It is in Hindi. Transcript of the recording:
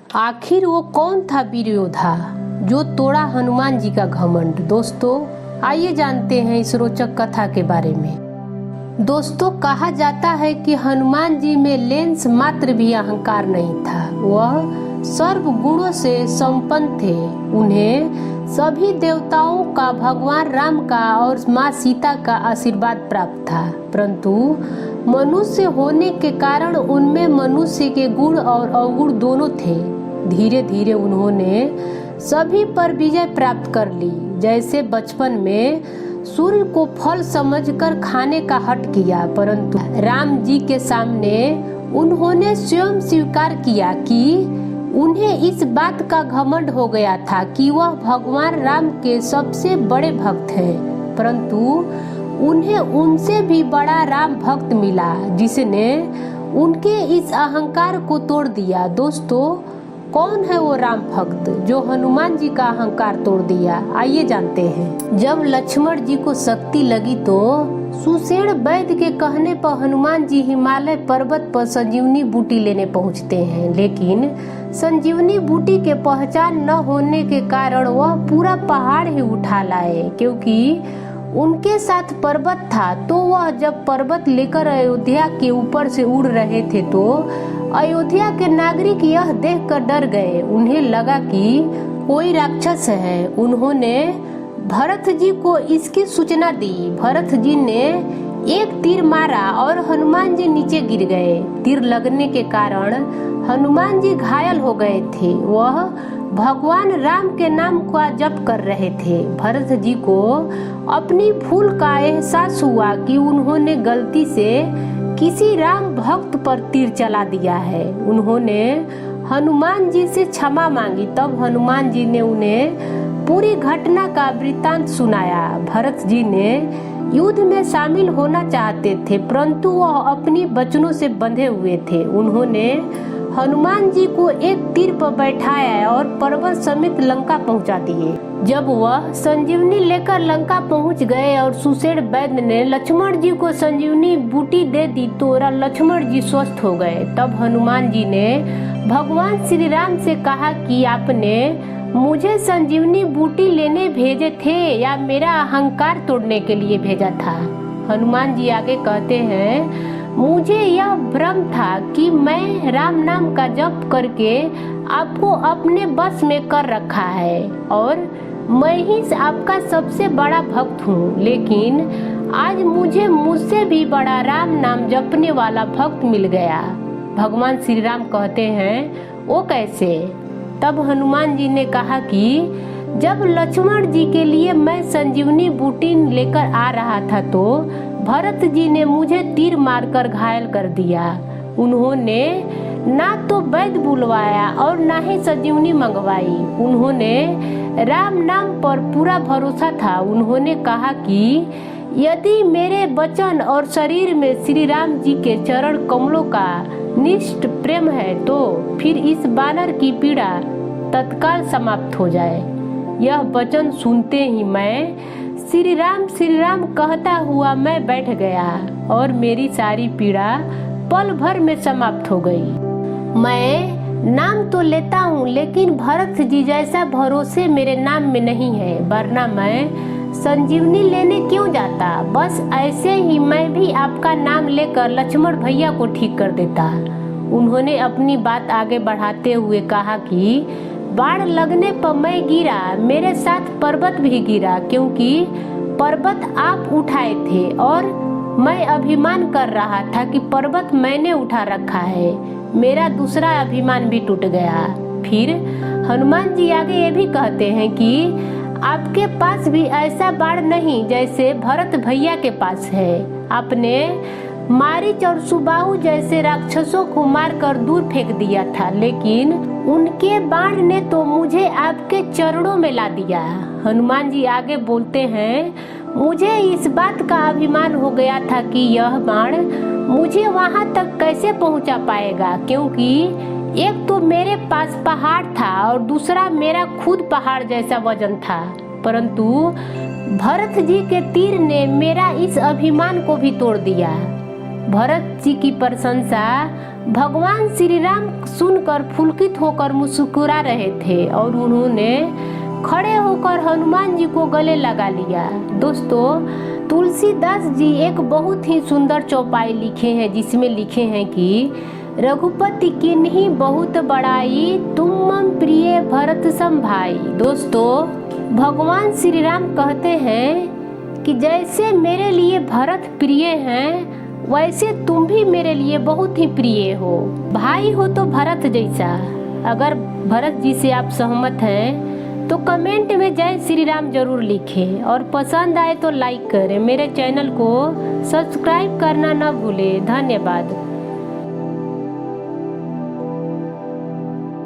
आखिर वो कौन था वीर योद्धा जो तोड़ा हनुमान जी का घमंड। दोस्तों आइए जानते हैं इस रोचक कथा के बारे में। दोस्तों कहा जाता है कि हनुमान जी में लेंस मात्र भी अहंकार नहीं था। वह सर्व गुणों से संपन्न थे। उन्हें सभी देवताओं का, भगवान राम का और माँ सीता का आशीर्वाद प्राप्त था, परंतु मनुष्य होने के कारण उनमें मनुष्य के गुण और अवगुण दोनों थे। धीरे धीरे उन्होंने सभी पर विजय प्राप्त कर ली। जैसे बचपन में सूर्य को फल समझकर खाने का हठ किया, परंतु राम जी के सामने उन्होंने स्वयं स्वीकार किया कि उन्हें इस बात का घमंड हो गया था कि वह भगवान राम के सबसे बड़े भक्त हैं, परंतु उन्हें उनसे भी बड़ा राम भक्त मिला जिसने उनके इस अहंकार को तोड़ दिया। दोस्तों कौन है वो राम भक्त जो हनुमान जी का अहंकार तोड़ दिया? आइए जानते हैं। जब लक्ष्मण जी को शक्ति लगी तो सुषेण वैद्य के कहने पर हनुमान जी हिमालय पर्वत पर संजीवनी बूटी लेने पहुंचते हैं, लेकिन संजीवनी बूटी के पहचान न होने के कारण वह पूरा पहाड़ ही उठा लाए। क्योंकि उनके साथ पर्वत था तो वह जब पर्वत लेकर अयोध्या के ऊपर से उड़ रहे थे तो अयोध्या के नागरिक यह देखकर डर गए। उन्हें लगा कि कोई राक्षस है। उन्होंने भरत जी को इसकी सूचना दी। भरत जी ने एक तीर मारा और हनुमान जी नीचे गिर गए। तीर लगने के कारण हनुमान जी घायल हो गए थे। वह भगवान राम के नाम का जप कर रहे थे। भरत जी को अपनी भूल का एहसास हुआ कि उन्होंने गलती से किसी राम भक्त पर तीर चला दिया है। उन्होंने हनुमान जी से क्षमा मांगी। तब हनुमान जी ने उन्हें पूरी घटना का वृत्तांत सुनाया। भरत जी ने युद्ध में शामिल होना चाहते थे, परंतु वह अपनी वचनों से बंधे हुए थे। उन्होंने हनुमान जी को एक तीर पर बैठाया और पर्वत समेत लंका पहुंचा दिए। जब वह संजीवनी लेकर लंका पहुंच गए और सुषेण वैद्य ने लक्ष्मण जी को संजीवनी बूटी दे दी तो लक्ष्मण जी स्वस्थ हो गए। तब हनुमान जी ने भगवान श्री राम से कहा कि आपने मुझे संजीवनी बूटी लेने भेजे थे या मेरा अहंकार तोड़ने के लिए भेजा था? हनुमान जी आगे कहते हैं, मुझे यह भ्रम था कि मैं राम नाम का जप करके आपको अपने बस में कर रखा है और मैं ही आपका सबसे बड़ा भक्त हूँ, लेकिन आज मुझे मुझसे भी बड़ा राम नाम जपने वाला भक्त मिल गया। भगवान श्री राम कहते हैं, वो कैसे? तब हनुमान जी ने कहा कि जब लक्ष्मण जी के लिए मैं संजीवनी बूटी लेकर आ रहा था तो भरत जी ने मुझे तीर मारकर घायल कर दिया। उन्होंने ना तो वैद्य बुलवाया और ना ही संजीवनी मंगवाई। उन्होंने राम नाम पर पूरा भरोसा था। उन्होंने कहा कि यदि मेरे वचन और शरीर में श्री राम जी के चरण कमलों का निष्ठ प्रेम है तो फिर इस बानर की पीड़ा तत्काल समाप्त हो जाए। यह वचन सुनते ही मैं श्री राम कहता हुआ मैं बैठ गया और मेरी सारी पीड़ा पल भर में समाप्त हो गई। मैं नाम तो लेता हूँ लेकिन भरत जी जैसा भरोसे मेरे नाम में नहीं है, वरना मैं संजीवनी लेने क्यों जाता। बस ऐसे ही मैं भी आपका नाम लेकर लक्ष्मण भैया को ठीक कर देता। उन्होंने अपनी बात आगे बढ़ाते हुए कहा कि बाण लगने पर मैं गिरा, मेरे साथ पर्वत भी गिरा, क्योंकि पर्वत आप उठाए थे और मैं अभिमान कर रहा था कि पर्वत मैंने उठा रखा है। मेरा दूसरा अभिमान भी टूट गया। फिर हनुमान जी आगे ये भी कहते हैं कि आपके पास भी ऐसा बाण नहीं जैसे भरत भैया के पास है। आपने मारीच और सुबाहु जैसे राक्षसों को मारकर दूर फेंक दिया था, लेकिन उनके बाण ने तो मुझे आपके चरणों में ला दिया। हनुमान जी आगे बोलते हैं, मुझे इस बात का अभिमान हो गया था कि यह बाण मुझे वहां तक कैसे पहुंचा पाएगा, क्योंकि एक तो मेरे पास पहाड़ था और दूसरा मेरा खुद पहाड़ जैसा वजन था। परंतु भरत जी के तीर ने मेरा इस अभिमान को भी तोड़ दिया। भरत जी की प्रशंसा भगवान श्री राम सुनकर पुलकित होकर मुस्कुरा रहे थे और उन्होंने खड़े होकर हनुमान जी को गले लगा लिया। दोस्तों, तुलसीदास जी एक बहुत ही सुंदर चौपाई लिखे हैं जिसमें लिखे हैं कि रघुपति किन्हीं बहुत बड़ाई, तुम मम प्रिय भरत सम भाई। दोस्तों, भगवान श्री राम कहते हैं कि जैसे मेरे लिए भरत प्रिय हैं वैसे तुम भी मेरे लिए बहुत ही प्रिय हो, भाई हो तो भरत जैसा। अगर भरत जी से आप सहमत हैं तो कमेंट में जय श्री राम जरूर लिखें और पसंद आए तो लाइक करें। मेरे चैनल को सब्सक्राइब करना न भूलें। धन्यवाद।